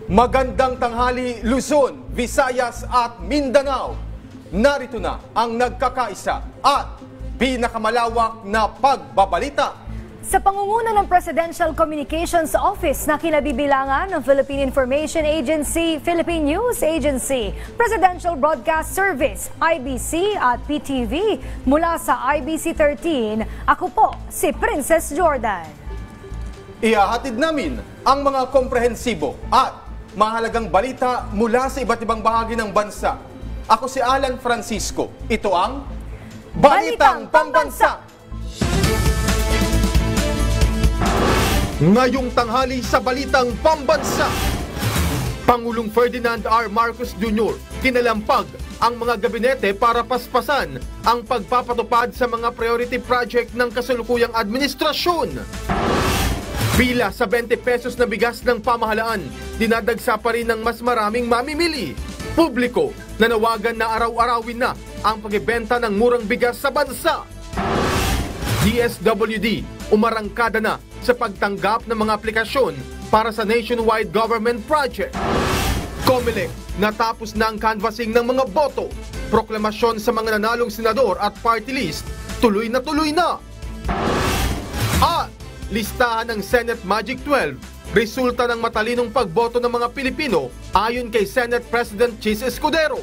Magandang tanghali Luzon, Visayas at Mindanao. Narito na ang nagkakaisa at pinakamalawak na pagbabalita. Sa pangunguna ng Presidential Communications Office na kinabibilangan ng Philippine Information Agency, Philippine News Agency, Presidential Broadcast Service, IBC at PTV mula sa IBC 13, ako po si Princess Jordan. Ihahatid namin ang mga komprehensibo at mahalagang balita mula sa iba't ibang bahagi ng bansa. Ako si Alan Francisco. Ito ang Balitang Pambansa! Ngayong tanghali sa Balitang Pambansa, Pangulong Ferdinand R. Marcos Jr. kinalampag ang mga gabinete para paspasan ang pagpapatupad sa mga priority project ng kasalukuyang administrasyon. Pila sa 20 pesos na bigas ng pamahalaan, dinadagsa pa rin ng mas maraming mamimili. Publiko, nanawagan na araw-arawin na ang pagbebenta ng murang bigas sa bansa. DSWD, umarangkada na sa pagtanggap ng mga aplikasyon para sa nationwide government project. COMELEC, natapos na ang canvassing ng mga boto. Proklamasyon sa mga nanalong senador at party list, tuloy na tuloy na. At listahan ng Senate Magic 12, resulta ng matalinong pagboto ng mga Pilipino ayon kay Senate President Chis Escudero.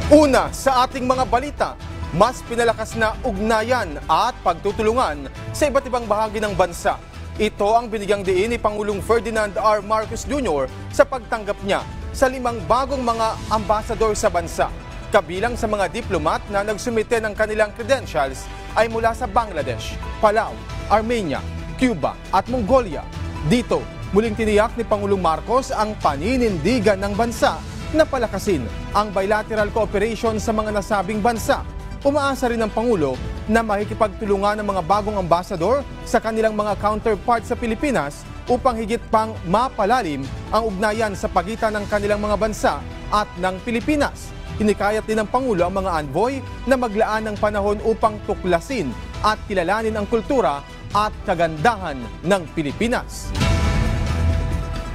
Una sa ating mga balita, mas pinalakas na ugnayan at pagtutulungan sa iba't ibang bahagi ng bansa. Ito ang binigyang diin ni Pangulong Ferdinand R. Marcos Jr. sa pagtanggap niya sa 5 bagong mga ambasador sa bansa. Kabilang sa mga diplomat na nagsumite ng kanilang credentials ay mula sa Bangladesh, Palau, Armenia, Cuba at Mongolia. Dito, muling tiniyak ni Pangulong Marcos ang paninindigan ng bansa na palakasin ang bilateral cooperation sa mga nasabing bansa. Umaasa rin ng Pangulo na makikipagtulungan ng mga bagong ambasador sa kanilang mga counterpart sa Pilipinas upang higit pang mapalalim ang ugnayan sa pagitan ng kanilang mga bansa at ng Pilipinas. Hinikayat din ng Pangulo ang mga envoy na maglaan ng panahon upang tuklasin at kilalanin ang kultura at kagandahan ng Pilipinas.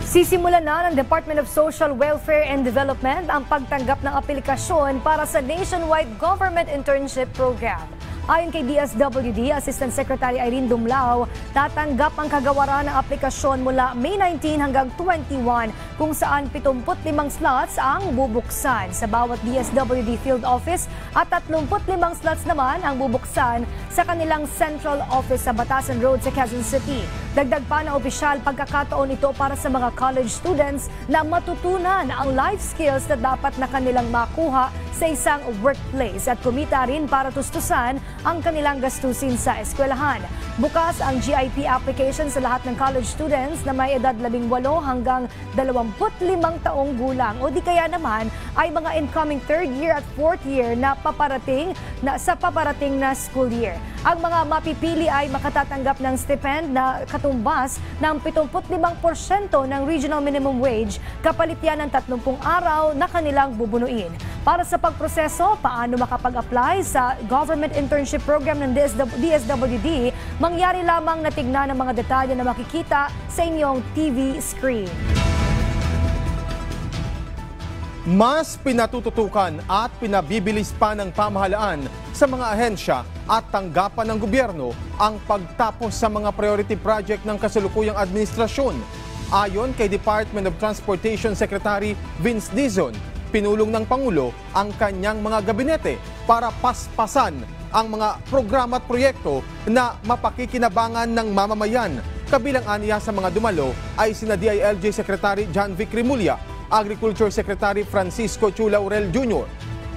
Sisimulan na ng Department of Social Welfare and Development ang pagtanggap ng aplikasyon para sa nationwide government internship program. Ayon kay DSWD, Assistant Secretary Irene Dumlao, tatanggap ang kagawaran ng aplikasyon mula May 19 hanggang 21 kung saan 75 slots ang bubuksan sa bawat DSWD field office at 35 slots naman ang bubuksan sa kanilang central office sa Batasan Road sa Quezon City. Dagdag pa na opisyal pagkakataon ito para sa mga college students na matutunan ang life skills na dapat na kanilang makuha sa isang workplace at kumita rin para tustusan ang kanilang gastusin sa eskwelahan. Bukas ang GIP application sa lahat ng college students na may edad 18 hanggang 25 taong gulang o di kaya naman ay mga incoming 3rd year at 4th year na paparating na school year. Ang mga mapipili ay makatatanggap ng stipend na katumbas ng 75% ng regional minimum wage kapalit yan ng 30 araw na kanilang bubunuin. Para sa pagproseso, paano makapag-apply sa government internship program ng DSWD, mangyari lamang na tignan ang mga detalye na makikita sa inyong TV screen. Mas pinatututukan at pinabibilis pa ng pamahalaan sa mga ahensya at tanggapan ng gobyerno ang pagtapos sa mga priority project ng kasalukuyang administrasyon. Ayon kay Department of Transportation Secretary Vince Dizon, pinulong ng Pangulo ang kanyang mga gabinete para paspasan ang mga programa at proyekto na mapakikinabangan ng mamamayan. Kabilang aniya sa mga dumalo ay sina DILG Secretary John Vic Rimulya, Agriculture Secretary Francisco Chu Laurel Jr.,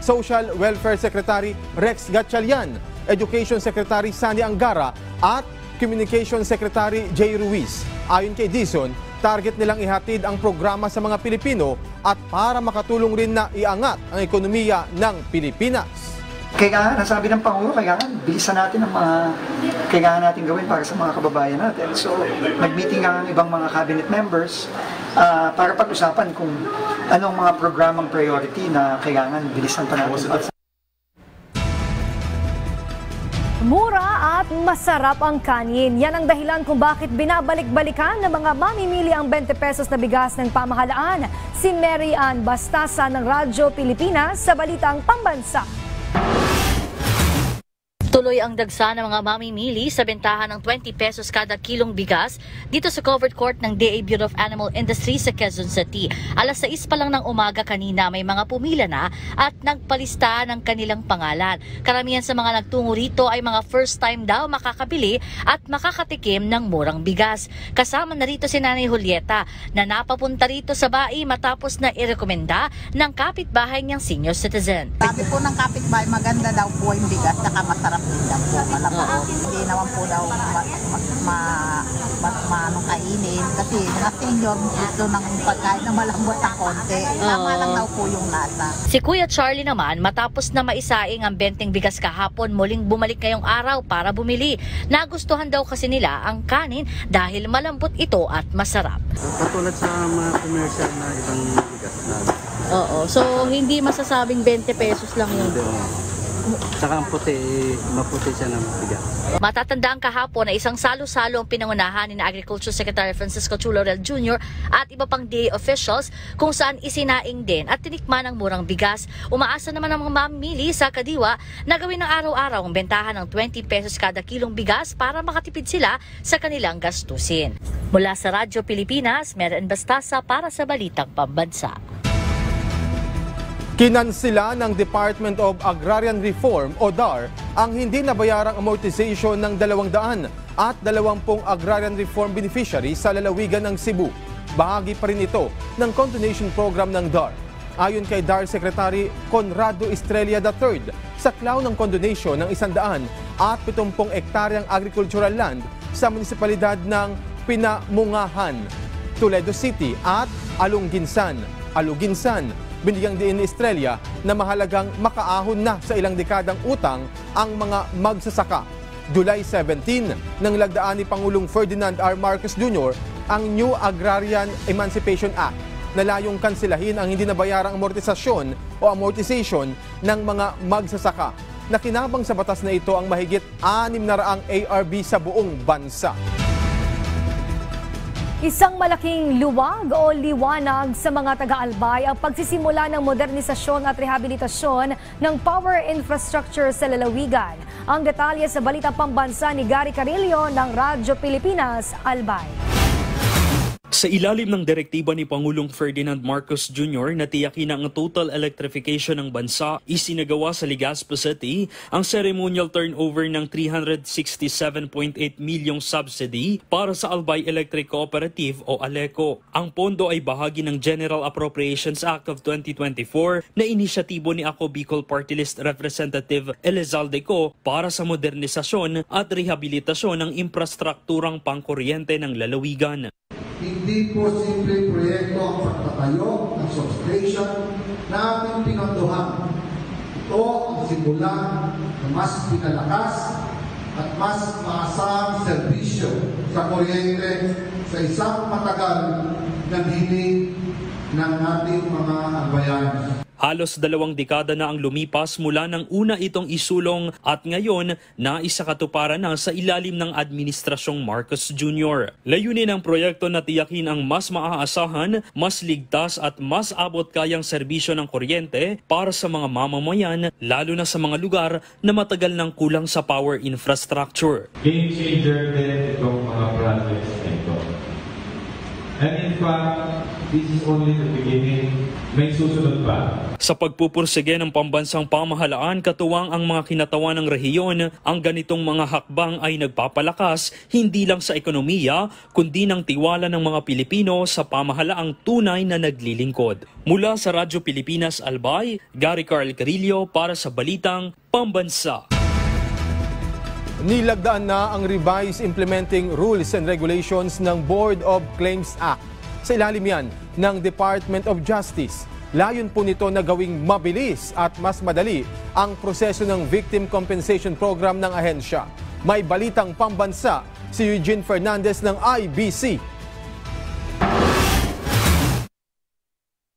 Social Welfare Secretary Rex Gatchalian, Education Secretary Sani Angara at Communication Secretary Jay Ruiz. Ayon kay Dizon, target nilang ihatid ang programa sa mga Pilipino at para makatulong rin na iangat ang ekonomiya ng Pilipinas. Kailangan, nasabi ng Pangulo, kailangan bilisan natin ang mga kailangan natin gawin para sa mga kababayan natin. So, nag-meeting ang ibang mga cabinet members para pag-usapan kung anong mga programang priority na kailangan bilisan pa natin. Mura at masarap ang kanin. Yan ang dahilan kung bakit binabalik-balikan ng mga mamimili ang 20 pesos na bigas ng pamahalaan. Si Mary Ann Bastasa ng Radyo Pilipinas sa Balitang Pambansa. Tuloy ang dagsa ng mga mamimili sa bentahan ng 20 pesos kada kilong bigas dito sa covered court ng DA Bureau of Animal Industry sa Quezon City. Alas 6 pa lang ng umaga kanina may mga pumila na at nagpalista ng kanilang pangalan. Karamihan sa mga nagtungo rito ay mga first time daw makakabili at makakatikim ng murang bigas. Kasama na rito si Nanay Julieta na napapunta rito sa bai matapos na irekomenda ng kapitbahay niyang senior citizen. Sabi po ng kapitbahay, maganda daw po yung bigas, saka masarap din daw po, malapot. Hindi naman po daw manong kainin kasi mga senior gusto ng pagkain na malambot ng konti. Tama lang daw po yung lasa. Si Kuya Charlie naman matapos na maisaing ang 20 bigas kahapon muling bumalik ngayong araw para bumili. Nagustuhan daw kasi nila ang kanin dahil malambot ito at masarap. Katulad sa mga commercial na ibang bigas na. Oo, so hindi masasabing 20 pesos lang yun. Saka ang puti, maputi siya ng bigas. Matatandaan kahapon na isang salo-salo ang pinangunahan ni Agriculture Secretary Francisco Chu Laurel Jr. at iba pang DA officials kung saan isinaing din at tinikman ang murang bigas. Umaasa naman ang mga mamimili sa Kadiwa na gawin ng araw-araw ang bentahan ng 20 pesos kada kilong bigas para makatipid sila sa kanilang gastusin. Mula sa Radyo Pilipinas, Mary Ann Bastasa para sa Balitang Pambansa. Kinansila ng Department of Agrarian Reform o DAR ang hindi nabayarang amortization ng 200 at 20 agrarian reform beneficiaries sa lalawigan ng Cebu. Bahagi pa rin ito ng condonation program ng DAR. Ayon kay DAR Secretary Conrado Estrella III, saklaw ng condonation ng 100 at 70 ektaryang agricultural land sa munisipalidad ng Pinamungahan, Toledo City at Aluginsan. Binigyang diin ni Estrella na mahalagang makaahon na sa ilang dekadang utang ang mga magsasaka. July 17, nang lagdaan ni Pangulong Ferdinand R. Marcos Jr. ang New Agrarian Emancipation Act na layong kansilahin ang hindi nabayarang amortisasyon o amortization ng mga magsasaka. Nakinabang sa batas na ito ang mahigit 600 ARB sa buong bansa. Isang malaking luwag o liwanag sa mga taga-Albay ang pagsisimula ng modernisasyon at rehabilitasyon ng power infrastructure sa lalawigan. Ang detalye sa Balitang Pambansa ni Gary Carillo ng Radyo Pilipinas, Albay. Sa ilalim ng direktiba ni Pangulong Ferdinand Marcos Jr. na tiyakin ang total electrification ng bansa, isinagawa sa Legazpi City ang ceremonial turnover ng 367.8 milyong subsidy para sa Albay Electric Cooperative o ALECO. Ang pondo ay bahagi ng General Appropriations Act of 2024 na inisyatibo ni Ako Bicol Party List Representative Elizalde Co para sa modernisasyon at rehabilitasyon ng infrastrukturang pangkuryente ng lalawigan. Hindi po simple proyekto ang pagtatayo ng substation na ating pinondohan. Ito ang simula ng mas pinalakas at mas maasahang serbisyo sa kuryente sa isang matagal na hiling ng ating mga albayan. Halos 2 dekada na ang lumipas mula nang una itong isulong at ngayon na isakatuparan na sa ilalim ng Administrasyong Marcos Jr. Layunin ng proyekto na tiyakin ang mas maaasahan, mas ligtas at mas abot-kayang serbisyo ng kuryente para sa mga mamamayan, lalo na sa mga lugar na matagal nang kulang sa power infrastructure. Game changer din itong mga projects nito. And in fact, this is only the beginning. May susunod pa. Sa pagpupursige ng pambansang pamahalaan, katuwang ang mga kinatawan ng rehiyon, ang ganitong mga hakbang ay nagpapalakas hindi lang sa ekonomiya, kundi ng tiwala ng mga Pilipino sa pamahalaang tunay na naglilingkod. Mula sa Radyo Pilipinas Albay, Gary Carillo para sa Balitang Pambansa. Nilagdaan na ang revised implementing rules and regulations ng Board of Claims Act. Sa ilalim yan ng Department of Justice. Layon po nito na gawing mabilis at mas madali ang proseso ng Victim Compensation Program ng ahensya. May Balitang Pambansa si Eugene Fernandez ng IBC.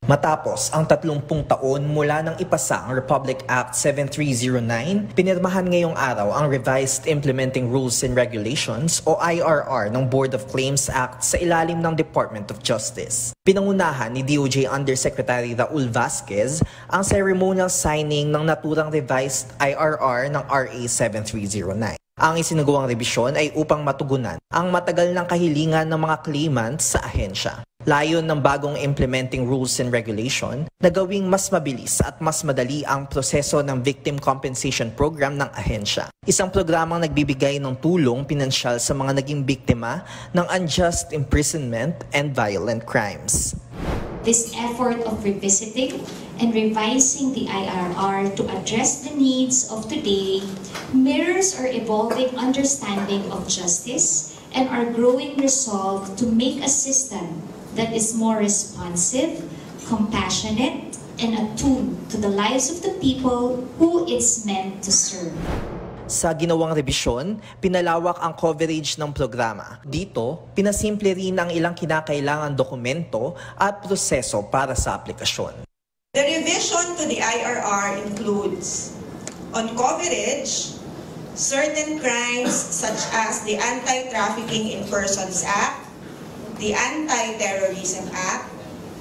Matapos ang 30 taon mula nang ipasa ang Republic Act 7309, pinirmahan ngayong araw ang Revised Implementing Rules and Regulations o IRR ng Board of Claims Act sa ilalim ng Department of Justice. Pinangunahan ni DOJ Undersecretary Raul Vasquez ang ceremonial signing ng naturang revised IRR ng RA 7309. Ang isinagawang rebisyon ay upang matugunan ang matagal ng kahilingan ng mga claimants sa ahensya. Layon ng bagong implementing rules and regulation na gawing mas mabilis at mas madali ang proseso ng Victim Compensation Program ng ahensya. Isang programang nagbibigay ng tulong pinansyal sa mga naging biktima ng unjust imprisonment and violent crimes. This effort of revisiting and revising the IRR to address the needs of today mirrors our evolving understanding of justice and our growing resolve to make a system that is more responsive, compassionate, and attuned to the lives of the people who it's meant to serve. Sa ginawang rebisyon, pinalawak ang coverage ng programa. Dito, pinasimple rin ang ilang kinakailangang dokumento at proseso para sa aplikasyon. The revision to the IRR includes, on coverage, certain crimes such as the Anti-Trafficking in Persons Act, the Anti-Terrorism Act,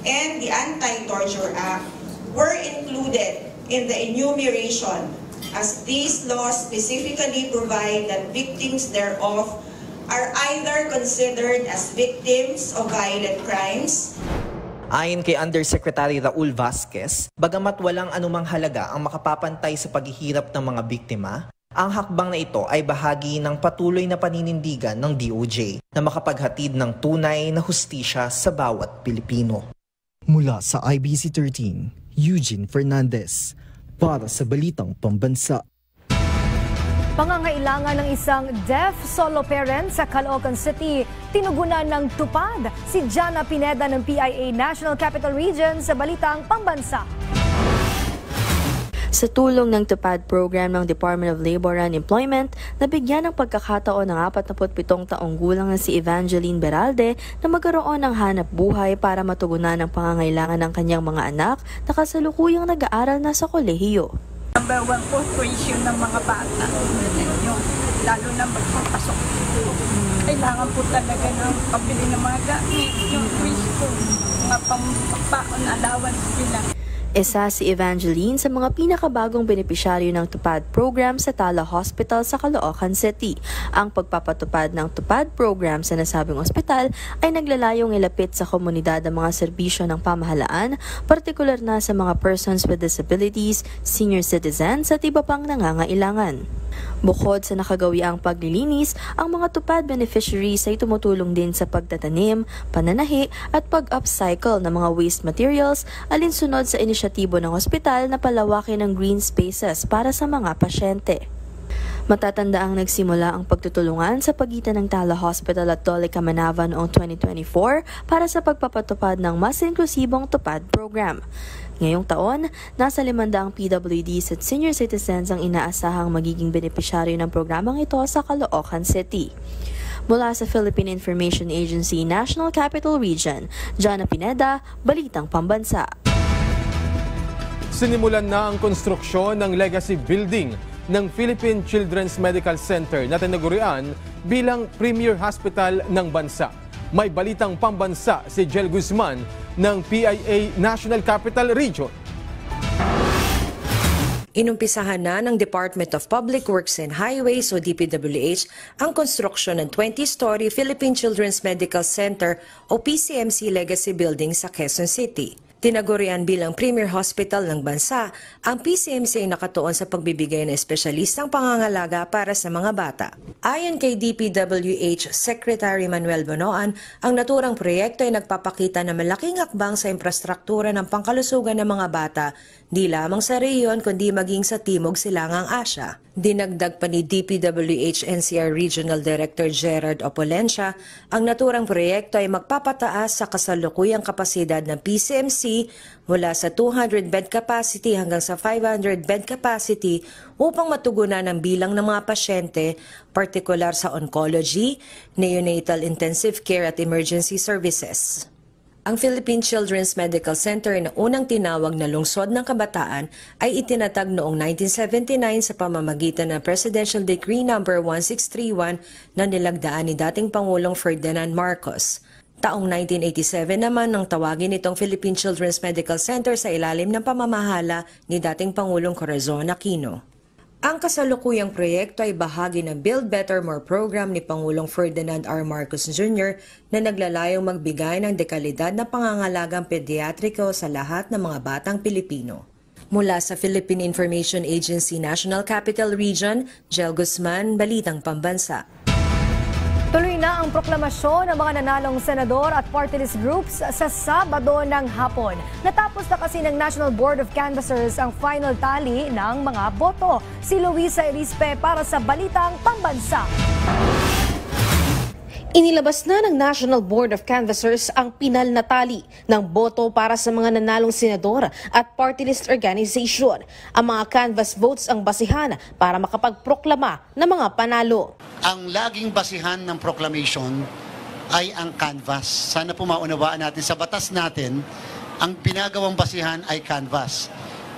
and the Anti-Torture Act were included in the enumeration, as these laws specifically provide that victims thereof are either considered as victims of violent crimes. Ayon kay Undersecretary Raul Vasquez, bagamat walang anumang halaga ang makapapantay sa paghihirap ng mga biktima, ang hakbang na ito ay bahagi ng patuloy na paninindigan ng DOJ na makapaghatid ng tunay na hustisya sa bawat Pilipino. Mula sa IBC 13, Eugene Fernandez. Para sa Balitang Pambansa. Pangangailangan ng isang deaf solo parent sa Caloocan City, tinugunan ng tupad si Jana Pineda ng PIA National Capital Region sa Balitang Pambansa. Sa tulong ng TUPAD program ng Department of Labor and Employment, nabigyan ng pagkakataon ng 47 taong gulang na si Evangeline Beralde na magkaroon ng hanap buhay para matugunan ang pangangailangan ng kanyang mga anak na kasalukuyang nag-aaral na sa kolehiyo. Number one po, tuition ng mga bata. Yung, lalo na magpapasok. Kailangan po talaga ng pabili ng mga gamit. Yung tuition po, mga pangpaon allowance nila. Isa si Evangeline sa mga pinakabagong benepisyaryo ng TUPAD program sa Tala Hospital sa Caloocan City. Ang pagpapatupad ng TUPAD program sa nasabing ospital ay naglalayong ilapit sa komunidad ang mga serbisyo ng pamahalaan, partikular na sa mga persons with disabilities, senior citizens at iba pang nangangailangan. Bukod sa nakagawiang paglilinis, ang mga TUPAD beneficiaries ay tumutulong din sa pagtatanim, pananahi at pag-upcycle ng mga waste materials alinsunod sa inisyatibo ng ospital na palawakin ng green spaces para sa mga pasyente. Matatanda ang nagsimula ang pagtutulungan sa pagitan ng Tala Hospital at Dolica Manava noong 2024 para sa pagpapatupad ng mas inklusibong TUPAD program. Ngayong taon, nasa 500 PWDs at senior citizens ang inaasahang magiging benepisyaryo ng programang ito sa Caloocan City. Mula sa Philippine Information Agency National Capital Region, Jana Pineda, Balitang Pambansa. Sinimulan na ang konstruksyon ng legacy building ng Philippine Children's Medical Center na tinagurian bilang premier hospital ng bansa. May Balitang Pambansa si Jel Guzman ng PIA National Capital Region. Inumpisahan na ng Department of Public Works and Highways o DPWH ang konstruksyon ng 20-story Philippine Children's Medical Center o PCMC Legacy Building sa Quezon City. Tinagurian bilang premier hospital ng bansa, ang PCMC ay nakatuon sa pagbibigay ng espesyalistang pangangalaga para sa mga bata. Ayon kay DPWH Secretary Manuel Bonoan, ang naturang proyekto ay nagpapakita na malaking hakbang sa infrastruktura ng pangkalusugan ng mga bata, di lamang sa rehiyon kundi maging sa Timog Silangang Asya. Dinagdag pa ni DPWH NCR Regional Director Gerard Opolencia, ang naturang proyekto ay magpapataas sa kasalukuyang kapasidad ng PCMC mula sa 200 bed capacity hanggang sa 500 bed capacity upang matugunan ang bilang ng mga pasyente, partikular sa oncology, neonatal intensive care at emergency services. Ang Philippine Children's Medical Center na unang tinawag na lungsod ng kabataan ay itinatag noong 1979 sa pamamagitan ng Presidential Decree No. 1631 na nilagdaan ni dating Pangulong Ferdinand Marcos. Taong 1987 naman nang tawagin itong Philippine Children's Medical Center sa ilalim ng pamamahala ni dating Pangulong Corazon Aquino. Ang kasalukuyang proyekto ay bahagi ng Build Better More program ni Pangulong Ferdinand R. Marcos Jr. na naglalayong magbigay ng dekalidad na pangangalagang pediatriko sa lahat ng mga batang Pilipino. Mula sa Philippine Information Agency National Capital Region, Jel Guzman, Balitang Pambansa. Tuloy na ang proklamasyon ng mga nanalong senador at party list groups sa Sabado ng hapon. Natapos na kasi ng National Board of Canvassers ang final tally ng mga boto. Si Luisa Erispe para sa Balitang Pambansa. Inilabas na ng National Board of Canvassers ang pinal na tali ng boto para sa mga nanalong senador at party list organization. Ang mga canvass votes ang basihan para makapagproklama ng mga panalo. Ang laging basihan ng proclamation ay ang canvass. Sana po maunawaan natin sa batas natin, ang pinagawang basihan ay canvass.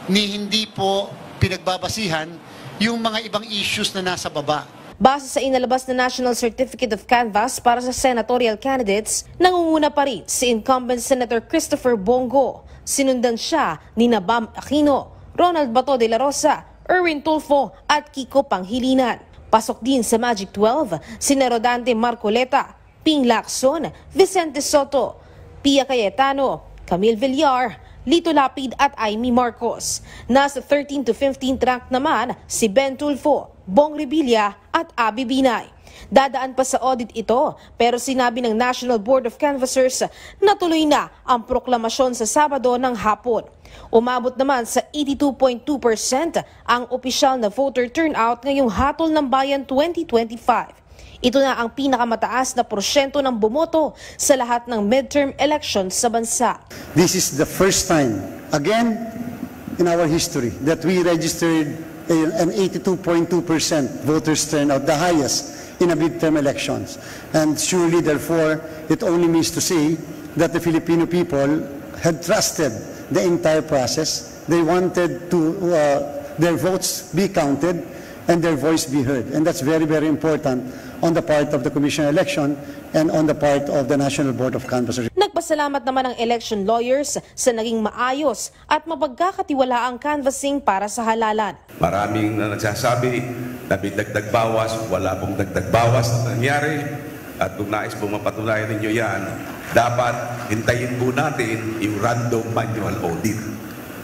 Hindi po pinagbabasihan yung mga ibang issues na nasa baba. Base sa inalabas na National Certificate of Canvass para sa senatorial candidates, nangunguna pa rin si incumbent Senator Christopher Bongo. Sinundan siya ni Bam Aquino, Ronald Bato de la Rosa, Erwin Tulfo at Kiko Panghilinan. Pasok din sa Magic 12 sina Rodante Marcoleta, Ping Lacson, Vicente Soto, Pia Cayetano, Camille Villar, Lito Lapid at Amy Marcos. Nasa 13 to 15th rank naman si Ben Tulfo, Bong Revilla at Abby Binay. Dadaan pa sa audit ito pero sinabi ng National Board of Canvassers na tuloy na ang proklamasyon sa Sabado ng hapon. Umabot naman sa 82.2% ang opisyal na voter turnout ngayong Hatol ng Bayan 2025. Ito na ang pinakamataas na porsyento ng bumoto sa lahat ng midterm elections sa bansa. This is the first time, again, in our history that we registered an 82.2% voters turnout, the highest in a midterm elections. And surely, therefore, it only means to say that the Filipino people had trusted the entire process. They wanted to their votes be counted and their voice be heard. And that's very, very important on the part of the Commission on Election and on the part of the National Board of Canvassers. Nagpasalamat naman ang election lawyers sa naging maayos at mapagkakatiwalaang canvassing para sa halalan. Maraming na nagsasabi na may dagdag bawas, wala pong dagdag bawas na nangyari. At kung nais pong mapatunayan ninyo yan, dapat hintayin po natin yung random manual audit.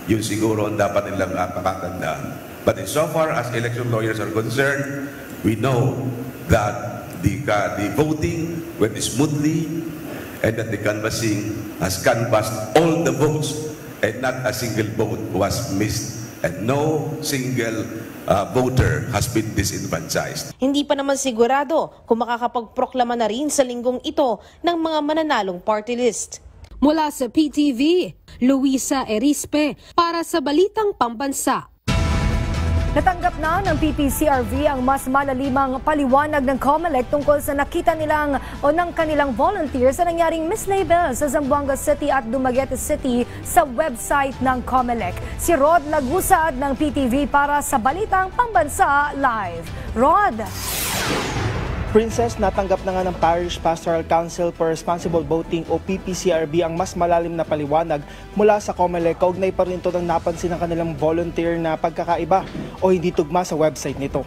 Yun siguro ang dapat nilang pakatandaan. But insofar as election lawyers are concerned, we know that the voting went smoothly and that the canvassing has canvassed all the votes and not a single vote was missed and no single voter has been disenfranchised. Hindi pa naman sigurado kung makakapagproklama na rin sa linggong ito ng mga mananalong party list. Mula sa PTV, Luisa Erispe para sa Balitang Pambansa. Natanggap na ng PPCRV ang mas malalimang paliwanag ng COMELEC tungkol sa nakita nilang o ng kanilang volunteers sa nangyaring mislabel sa Zamboanga City at Dumaguete City sa website ng COMELEC. Si Rod Lagusad ng PTV para sa Balitang Pambansa Live. Rod! Princess, natanggap na nga ng Parish Pastoral Council for Responsible Voting o PPCRB ang mas malalim na paliwanag mula sa COMELEC. Kaugnay pa rin ito ng napansin ng kanilang volunteer na pagkakaiba o hindi tugma sa website nito.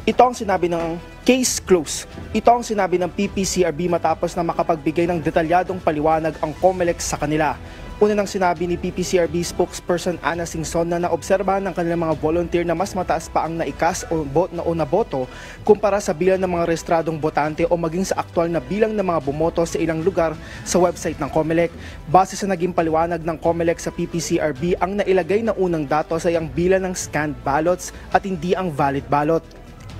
Ito ang sinabi ng case close. Ito ang sinabi ng PPCRB matapos na makapagbigay ng detalyadong paliwanag ang COMELEC sa kanila. Una nang sinabi ni PPCRB spokesperson Ana Singson na naobserbahan ng kanilang mga volunteer na mas mataas pa ang naikas o naboto kumpara sa bilang ng mga rehistradong botante o maging sa aktual na bilang ng mga bumoto sa ilang lugar sa website ng COMELEC. Base sa naging paliwanag ng COMELEC sa PPCRB, ang nailagay na unang datos ay ang bilang ng scanned ballots at hindi ang valid ballot.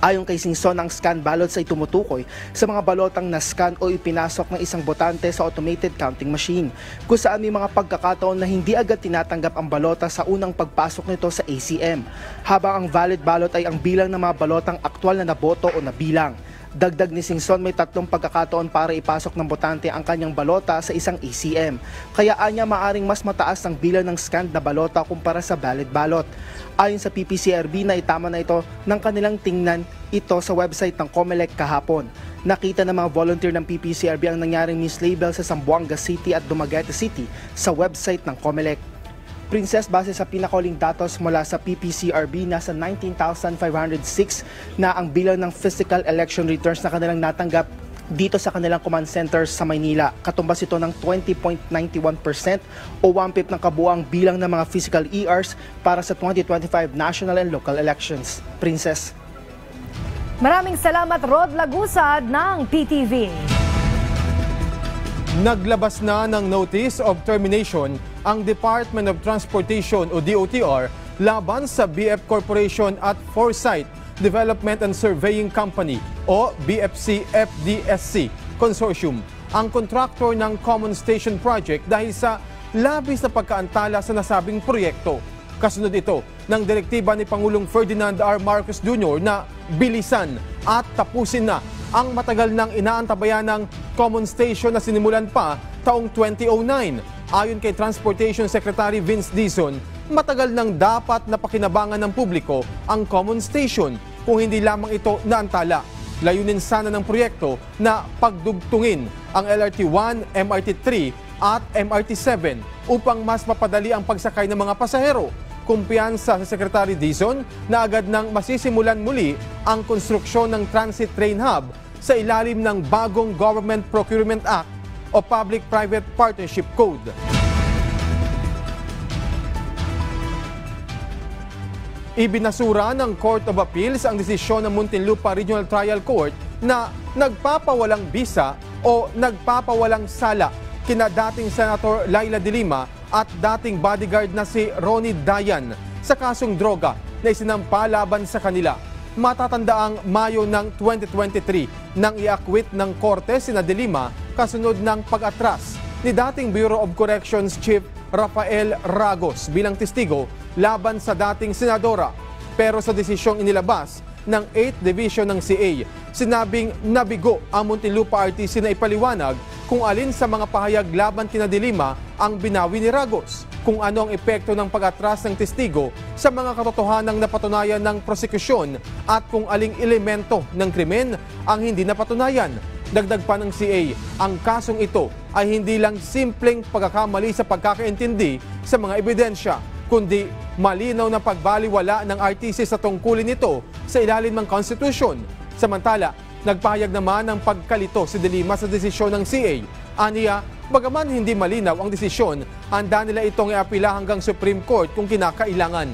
Ayon kay Singson, ang scan ballots ay tumutukoy sa mga balotang na-scan o ipinasok ng isang botante sa automated counting machine, kung saan may mga pagkakataon na hindi agad tinatanggap ang balota sa unang pagpasok nito sa ACM, habang ang valid ballot ay ang bilang ng mga balotang aktwal na naboto o nabilang. Dagdag ni Singson, may 3 pagkakataon para ipasok ng botante ang kanyang balota sa isang ACM. Kaya anya maaring mas mataas ang bilang ng scanned na balota kumpara sa valid ballot. Ayon sa PPCRB, naitama na ito ng kanilang tingnan ito sa website ng COMELEC kahapon. Nakita ng mga volunteer ng PPCRB ang nangyaring mislabel sa Zamboanga City at Dumaguete City sa website ng COMELEC. Princess, base sa pinakahuling datos mula sa PPCRB, nasa 19,506 na ang bilang ng physical election returns na kanilang natanggap dito sa kanilang command centers sa Maynila. Katumbas ito ng 20.91% o 1/5 ng kabuang bilang ng mga physical ERs para sa 2025 national and local elections. Princess. Maraming salamat, Rod Lagusad ng PTV. Naglabas na ng Notice of Termination ang Department of Transportation o DOTR laban sa BF Corporation at Foresight Development and Surveying Company o BFC-FDSC Consortium, ang kontraktor ng Common Station Project dahil sa labis na pagkaantala sa nasabing proyekto. Kasunod ito ng direktiba ni Pangulong Ferdinand R. Marcos Jr. na bilisan at tapusin na ang matagal nang inaantabayan ng Common Station na sinimulan pa taong 2009. Ayon kay Transportation Secretary Vince Dizon, matagal nang dapat na pakinabangan ng publiko ang Common Station kung hindi lamang ito naantala. Layunin sana ng proyekto na pagdugtungin ang LRT-1, MRT-3 at MRT-7 upang mas mapadali ang pagsakay ng mga pasahero. Kumpiyansa sa Secretary Dizon na agad nang masisimulan muli ang konstruksyon ng Transit Train Hub sa ilalim ng bagong Government Procurement Act o Public-Private Partnership Code. Ibinasura ng Court of Appeals ang desisyon ng Muntinlupa Regional Trial Court na nagpapawalang bisa o nagpapawalang sala kina dating Senator Laila De Lima at dating bodyguard na si Ronnie Dayan sa kasong droga na isinampa laban sa kanila. Matatandaang Mayo ng 2023 nang iakwit ng korte sina De Lima kasunod ng pag-atras ni dating Bureau of Corrections Chief Rafael Ragos bilang testigo laban sa dating senadora. Pero sa desisyong inilabas ng 8th Division ng CA, sinabing nabigo ang Muntinlupa RTC na ipaliwanag kung alin sa mga pahayag laban kina De Lima ang binawi ni Ragos, kung ano ang epekto ng pag-atras ng testigo sa mga katotohanang napatunayan ng prosekusyon at kung aling elemento ng krimen ang hindi napatunayan. Dagdag pa ng CA, ang kasong ito ay hindi lang simpleng pagkakamali sa pagkakaintindi sa mga ebidensya, kundi malinaw na pagbaliwala ng RTC sa tungkulin nito sa ilalim ng Constitution. Samantala, nagpahayag naman ng pagkalito si De Lima sa desisyon ng CA. Aniya, bagaman hindi malinaw ang desisyon, handa nila itong iapila hanggang Supreme Court kung kinakailangan.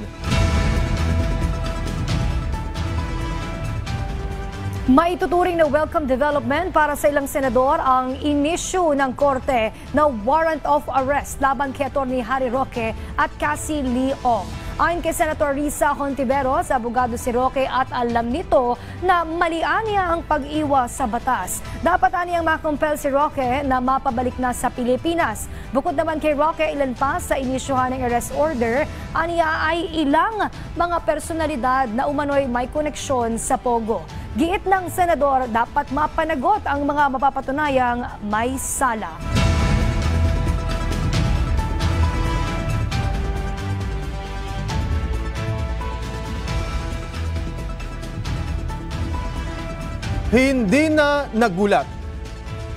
Maituturing na welcome development para sa ilang senador ang inisyu ng korte na warrant of arrest laban kay Atty. Harry Roque at Cassie Lee Ong. Ayon kay Senator Risa Hontiveros, abogado si Roque at alam nito na mali niya ang pag-iwas sa batas. Dapat niyang makumpel si Roque na mapabalik na sa Pilipinas. Bukod naman kay Roque, ilan pa sa inisyuhan ng arrest order, aniya ay ilang mga personalidad na umano'y may koneksyon sa Pogo. Giit ng senador, dapat mapanagot ang mga mapapatunayang may sala. Hindi na nagulat.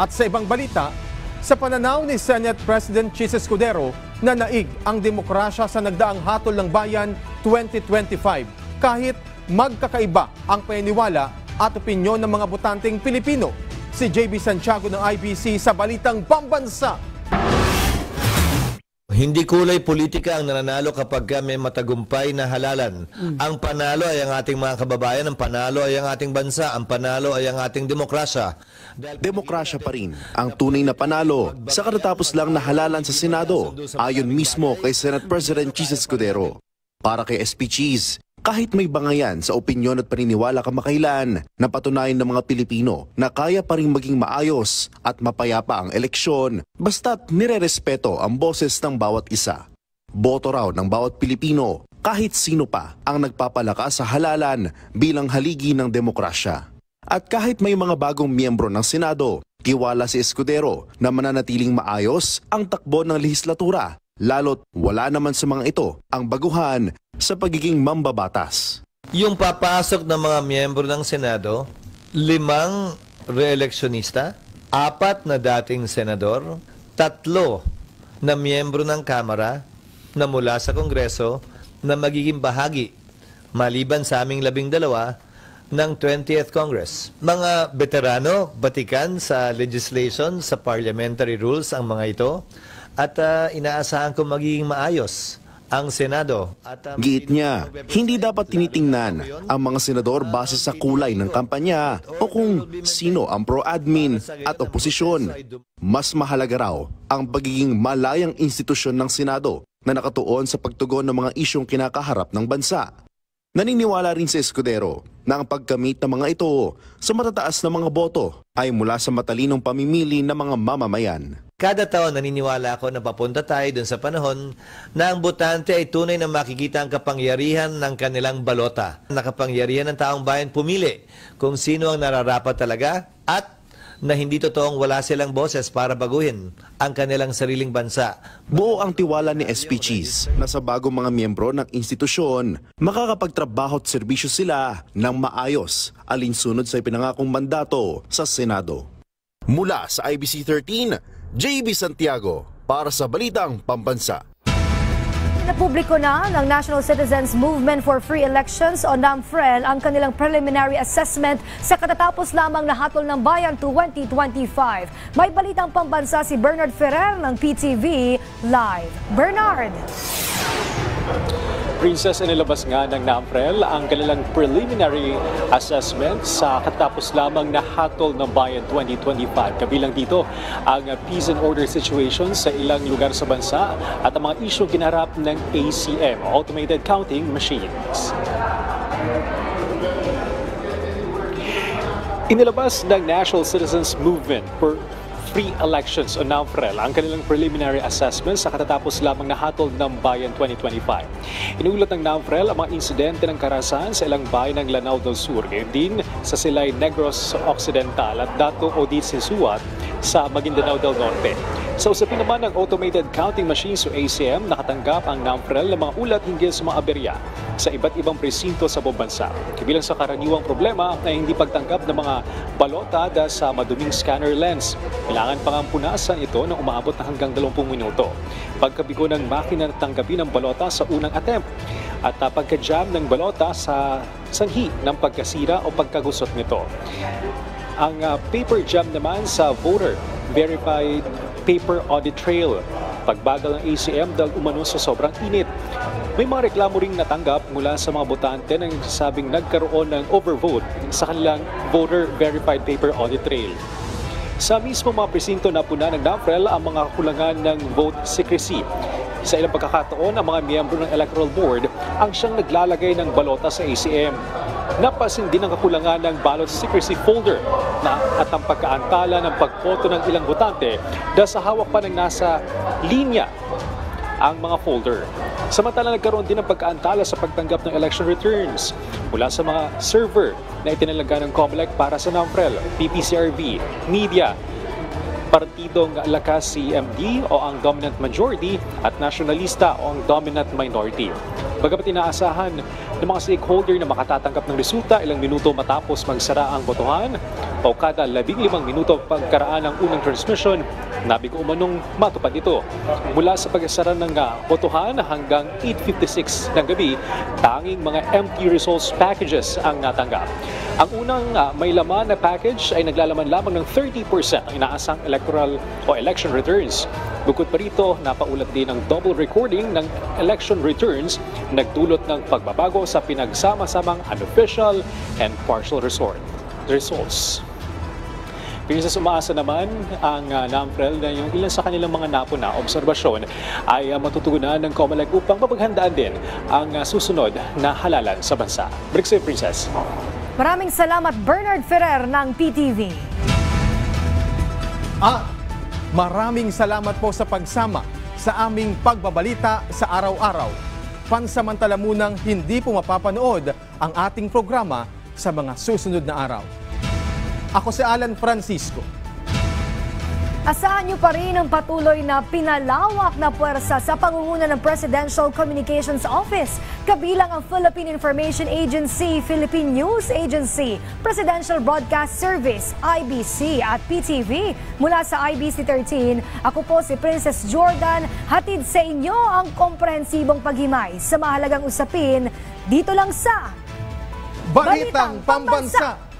At sa ibang balita, sa pananaw ni Senate President Chis Escudero na naig ang demokrasya sa nagdaang hatol ng bayan 2025 kahit magkakaiba ang paniniwala at opinyon ng mga botanteng Pilipino. Si JB Santiago ng IBC sa Balitang Pambansa. Hindi kulay politika ang nananalo kapag may matagumpay na halalan. Ang panalo ay ang ating mga kababayan, ang panalo ay ang ating bansa, ang panalo ay ang ating demokrasya. Demokrasya pa rin ang tunay na panalo sa katatapos lang na halalan sa Senado, ayon mismo kay Senate President Chis Escudero. Para kay SP Chis, kahit may bangayan sa opinyon at paniniwala kamakailan, napatunayan ng mga Pilipino na kaya pa rin maging maayos at mapayapa ang eleksyon basta't nirerespeto ang boses ng bawat isa. Boto raw ng bawat Pilipino, kahit sino pa ang nagpapalakas sa halalan bilang haligi ng demokrasya. At kahit may mga bagong miyembro ng Senado, tiwala si Escudero na mananatiling maayos ang takbo ng lehislatura, lalo't wala naman sa mga ito ang baguhan sa pagiging mambabatas. Yung papasok ng mga miyembro ng Senado, 5 re-electionista, 4 na dating senador, 3 na miyembro ng Kamara na mula sa Kongreso na magiging bahagi, maliban sa aming 12, ng 20th Congress. Mga veterano, batikan sa legislation, sa parliamentary rules ang mga ito, at inaasahan ko magiging maayos ang Senado. Giit niya, hindi dapat tinitingnan ang mga senador base sa kulay ng kampanya o kung sino ang pro-admin at oposisyon. Mas mahalaga raw ang pagiging malayang institusyon ng Senado na nakatuon sa pagtugon ng mga isyong kinakaharap ng bansa. Naniniwala rin si Escudero na ang pagkamit ng mga ito sa matataas na mga boto ay mula sa matalinong pamimili ng mga mamamayan. Kada taon naniniwala ako na papunta tayo dun sa panahon na ang botante ay tunay na makikita ang kapangyarihan ng kanilang balota. Nakapangyarihan ng taong bayan pumili kung sino ang nararapat talaga at na hindi totoong wala silang boses para baguhin ang kanilang sariling bansa. Buo ang tiwala ni SP Cheese na sa bagong mga miyembro ng institusyon, makakapagtrabaho at serbisyo sila ng maayos alinsunod sa ipinangakong mandato sa Senado. Mula sa IBC 13, JB Santiago para sa Balitang Pambansa. Napubliko na ng National Citizens Movement for Free Elections o NAMFREL ang kanilang preliminary assessment sa katatapos lamang na Hatol ng Bayan 2025. May Balitang Pambansa si Bernard Ferrer ng PTV Live. Bernard! Princess, inilabas nga ng NAMFREL ang kanilang preliminary assessment sa katapos lamang na Hatol ng Bayan 2025. Kabilang dito ang peace and order situation sa ilang lugar sa bansa at ang mga isyong kinarap ng ACM, Automated Counting Machines. Inilabas ng National Citizens Movement for Free Elections o NAMFREL ang kanilang preliminary assessment sa katatapos lamang na Hatol ng Bayan 2025. Inulat ng NAMFREL ang mga insidente ng karahasan sa ilang bayan ng Lanao del Sur, din sa Silay Negros Occidental at Dato Odit Sisuat sa Maguindanao del Norte. Sa usapin naman ng Automated Counting Machines o ACM, nakatanggap ang NAMFREL ng mga ulat hinggil sa mga aberya sa iba't ibang presinto sa buong bansa. Kabilang sa karaniwang problema ay hindi pagtanggap ng mga balota dahil sa maduming scanner lens. Kailangan pangampunasan ito na umaabot na hanggang 20 minuto. Pagkabigo ng makina na tanggapin ang balota sa unang attempt at pagka-jam ng balota sa sanhi ng pagkasira o pagkagusot nito. Ang paper jam naman sa voter verified paper audit trail. Pagbagal ng ACM dahil umano sa sobrang init. May mga reklamo ring natanggap mula sa mga botante na nagsasabing nagkaroon ng overvote sa kanilang voter verified paper audit trail. Sa mismo mga presinto na puna ng NAMFREL ang mga kulangan ng vote secrecy. Sa ilang pagkakataon, ang mga miyembro ng Electoral Board ang siyang naglalagay ng balota sa ACM. Napansin din ang kakulangan ng ballot secrecy folder at ang pagkaantala ng pagboto ng ilang botante dahil sa hawak pa ng nasa linya ang mga folder. Samantala nagkaroon din ng pagkaantala sa pagtanggap ng election returns mula sa mga server na itinalaga ng COMELEC para sa NAMFREL, PPCRB, media, Partidong Lakas CMD o ang dominant majority at Nationalista o ang dominant minority. Bagamat inaasahan ng mga stakeholder na makatatanggap ng resulta ilang minuto matapos magsara ang botohan o kada 15 minuto pagkaraan ng unang transmission, nabigo umanong matupad ito. Mula sa pagsara ng botohan hanggang 8:56 ng gabi, tanging mga empty results packages ang natanggap. Ang unang may laman na package ay naglalaman lamang ng 30% ang inaasang electoral o election returns. Bukod pa rito, napaulat din ang double recording ng election returns, nagdulot ng pagbabago sa pinagsama-samang unofficial and partial results. Princess, umaasa naman ang NAMFREL na yung ilan sa kanilang mga napuna obserbasyon ay matutugunan ng COMELEC upang mapaghandaan din ang susunod na halalan sa bansa. Break sa'yo, Princess. Maraming salamat Bernard Ferrer ng PTV. Maraming salamat po sa pagsama sa aming pagbabalita sa araw-araw. Pansamantala munang hindi po mapapanood ang ating programa sa mga susunod na araw. Ako si Alan Francisco. Asahan niyo pa rin ang patuloy na pinalawak na puwersa sa pangunguna ng Presidential Communications Office, kabilang ang Philippine Information Agency, Philippine News Agency, Presidential Broadcast Service, IBC at PTV. Mula sa IBC 13, ako po si Princess Jordan, hatid sa inyo ang komprehensibong paghimay sa mahalagang usapin dito lang sa Balitang Pambansa.